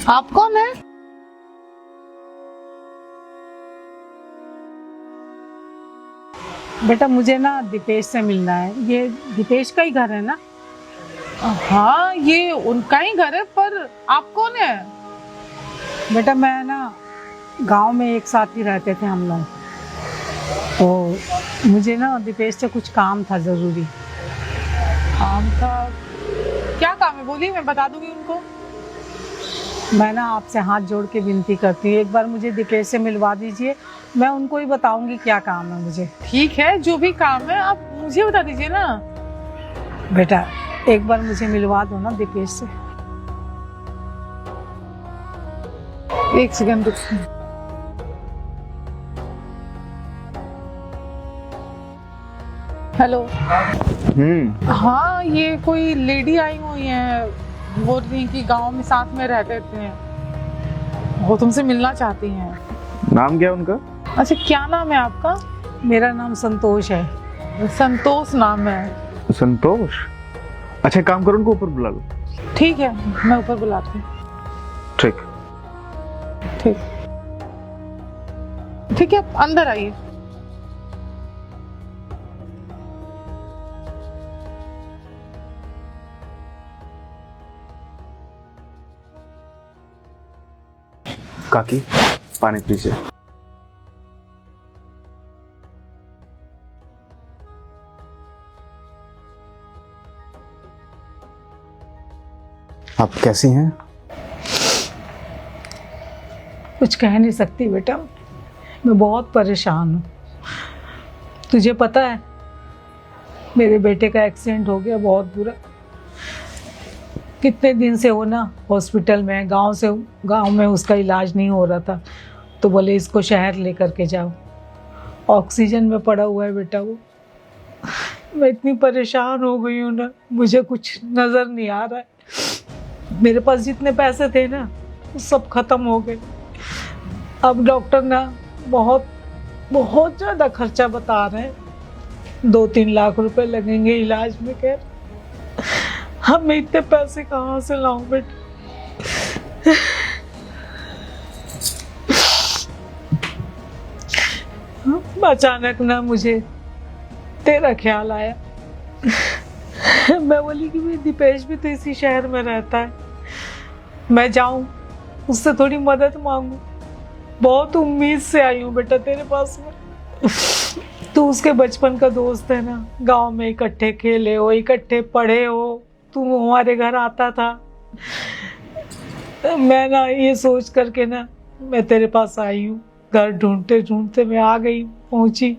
आप कौन है? बेटा मुझे ना दीपेश से मिलना है। ये दीपेश का ही घर है ना? हाँ, ये उनका ही घर है, पर आप कौन है? बेटा मैं ना गांव में एक साथ ही रहते थे हम लोग, तो मुझे ना दीपेश से कुछ काम था ज़रूरी। काम था? क्या काम है, बोलिए, मैं बता दूंगी उनको। मैं ना आपसे हाथ जोड़ के विनती करती हूँ, एक बार मुझे दीपेश से मिलवा दीजिए। मैं उनको ही बताऊंगी क्या काम है मुझे। ठीक है, जो भी काम है आप मुझे बता दीजिए ना। बेटा एक बार मुझे मिलवा दो ना दीपेश से। एक सेकंड रुकिए। हेलो। हाँ, ये कोई लेडी आई हुई है, बोल रही कि गांव में साथ में रहते थे, वो तुमसे मिलना चाहती हैं। नाम क्या है उनका? अच्छा, क्या नाम है आपका? मेरा नाम संतोष है। संतोष नाम है। संतोष? अच्छा काम करो, उनको ऊपर बुला लो। ठीक है, मैं ऊपर बुलाती हूँ। ठीक ठीक ठीक है, आप अंदर आइए। काकी पानी पीजिए। आप कैसी हैं? कुछ कह नहीं सकती बेटा, मैं बहुत परेशान हूँ। तुझे पता है मेरे बेटे का एक्सीडेंट हो गया, बहुत बुरा। कितने दिन से वो ना हॉस्पिटल में, गांव में उसका इलाज नहीं हो रहा था, तो बोले इसको शहर लेकर के जाओ। ऑक्सीजन में पड़ा हुआ है बेटा वो। मैं इतनी परेशान हो गई हूँ ना, मुझे कुछ नज़र नहीं आ रहा है। मेरे पास जितने पैसे थे ना वो सब खत्म हो गए। अब डॉक्टर ना बहुत बहुत ज़्यादा खर्चा बता रहे हैं, 2-3 लाख रुपए लगेंगे इलाज में। कह अब मैं इतने पैसे कहाँ से लाऊं बेटा? अचानक ना मुझे तेरा ख्याल आया। मैं बोली कि भाई दीपेश भी तो इसी शहर में रहता है, मैं जाऊं उससे थोड़ी मदद मांगू। बहुत उम्मीद से आई हूँ बेटा तेरे पास में। तू उसके बचपन का दोस्त है ना, गांव में इकट्ठे खेले हो, इकट्ठे पढ़े हो, तू हमारे घर आता था। मैं ना ये सोच करके ना मैं तेरे पास आई हूँ। घर ढूंढते ढूंढते मैं आ गई, पहुंची।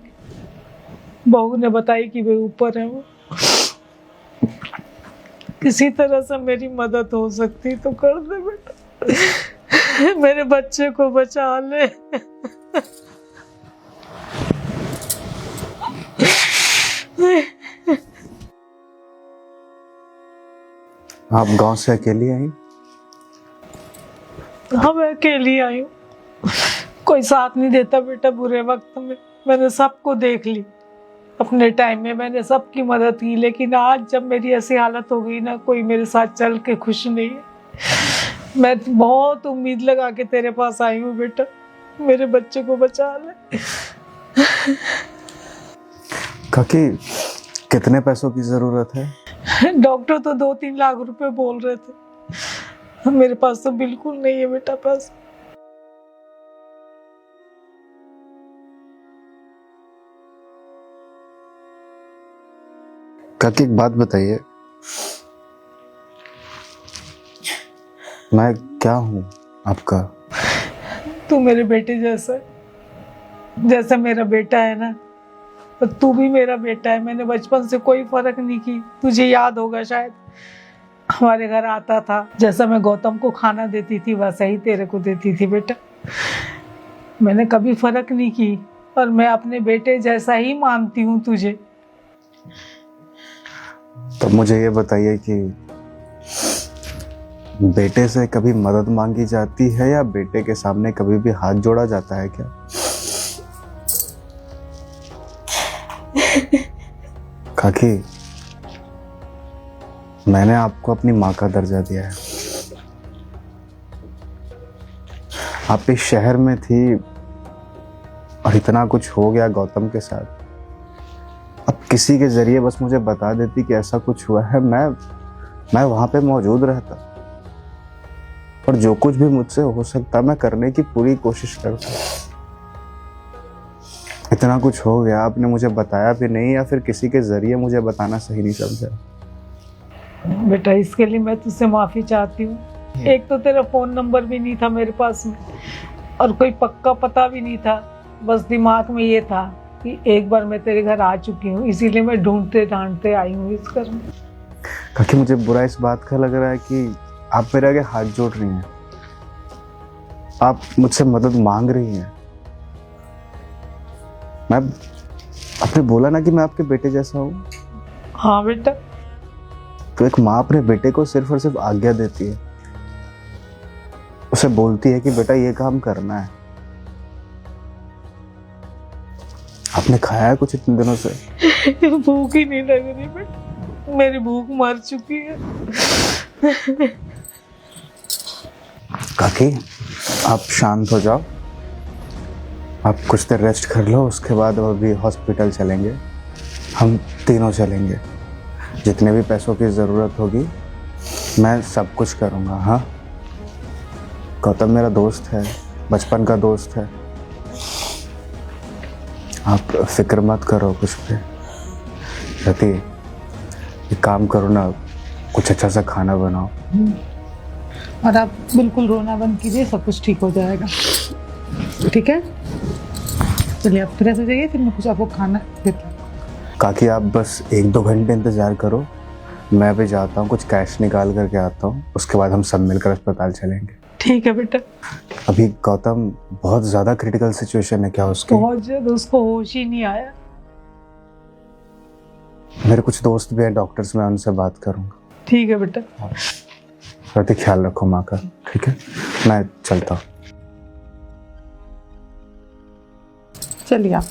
बहू ने बताई कि वे ऊपर है वो। किसी तरह से मेरी मदद हो सकती तो कर दे बेटा, मेरे बच्चे को बचा ले। आप गांव से अकेली आई? हाँ मैं अकेली आई हूँ, कोई साथ नहीं देता बेटा बुरे वक्त में। मैंने सबको देख ली, अपने टाइम में मैंने सबकी मदद की, लेकिन आज जब मेरी ऐसी हालत हो गई ना, कोई मेरे साथ चल के खुश नहीं है। मैं बहुत उम्मीद लगा के तेरे पास आई हूँ बेटा, मेरे बच्चे को बचा ले। काकी कितने पैसों की जरूरत है? डॉक्टर तो 2-3 लाख रुपए बोल रहे थे, मेरे पास तो बिल्कुल नहीं है बेटा पैसा। काकी एक बात बताइए, मैं क्या हूँ आपका? तू मेरे बेटे जैसा है, जैसा मेरा बेटा है ना, पर तू भी मेरा बेटा है। मैंने बचपन से कोई फर्क नहीं की, तुझे याद होगा शायद। हमारे घर आता था, जैसा मैं गौतम को खाना देती थी वैसा ही तेरे को देती थी बेटा। मैंने कभी फर्क नहीं की, और मैं अपने बेटे जैसा ही मानती हूँ तुझे। तो मुझे ये बताइए कि बेटे से कभी मदद मांगी जाती है या बेटे के सामने कभी भी हाथ जोड़ा जाता है क्या? काकी मैंने आपको अपनी माँ का दर्जा दिया है, आप इस शहर में थी और इतना कुछ हो गया गौतम के साथ। अब किसी के जरिए बस मुझे बता देती कि ऐसा कुछ हुआ है, मैं वहां पे मौजूद रहता और जो कुछ भी मुझसे हो सकता मैं करने की पूरी कोशिश करता। इतना कुछ हो गया, आपने मुझे बताया भी नहीं या फिर किसी के जरिए मुझे बताना सही नहीं समझा। बेटा इसके लिए मैं तुझसे माफी चाहती हूँ। एक तो तेरा फोन नंबर भी नहीं था मेरे पास में और कोई पक्का पता भी नहीं था। बस दिमाग में ये था कि एक बार मैं तेरे घर आ चुकी हूँ, इसीलिए मैं ढूंढते ढांढते आई हूँ इस घर में। काकी मुझे बुरा इस बात का लग रहा है कि आप मेरे आगे हाथ जोड़ रही हैं, आप मुझसे मदद मांग रही हैं। आपने बोला ना कि मैं आपके बेटे जैसा हूँ। हाँ बेटा। तो एक माँ अपने बेटे को सिर्फ और सिर्फ आज्ञा देती है, उसे बोलती है कि बेटा ये काम करना है। आपने खाया है कुछ इतने दिनों से? भूख ही नहीं लग रही बेटा, मेरी भूख मर चुकी है। काकी आप शांत हो जाओ, आप कुछ देर रेस्ट कर लो, उसके बाद अभी हॉस्पिटल चलेंगे, हम तीनों चलेंगे। जितने भी पैसों की ज़रूरत होगी मैं सब कुछ करूँगा। हाँ, गौतम मेरा दोस्त है, बचपन का दोस्त है, आप फिक्र मत करो कुछ पे। रति एक काम करो ना, कुछ अच्छा सा खाना बनाओ। और आप बिल्कुल रोना बंद कीजिए, सब कुछ ठीक हो जाएगा, ठीक है? चलिए आप फ्रेश हो जाइए, फिर मैं कुछ आपको खाना देती हूँ। काकी आप बस 1-2 घंटे इंतज़ार करो, मैं भी जाता हूँ, कुछ कैश निकाल करके आता हूँ, उसके बाद हम सब मिलकर अस्पताल चलेंगे। ठीक है बेटा। अभी गौतम बहुत ज़्यादा क्रिटिकल सिचुएशन है क्या उसकी? बहुत ज्यादा, उसको होश ही नहीं आया। मेरे कुछ दोस्त भी हैं डॉक्टर्स, मैं उनसे बात करूँगा। ठीक है बेटा। रति ख्याल रखो माँ का, ठीक है? मैं चलता हूँ। चलिए आप।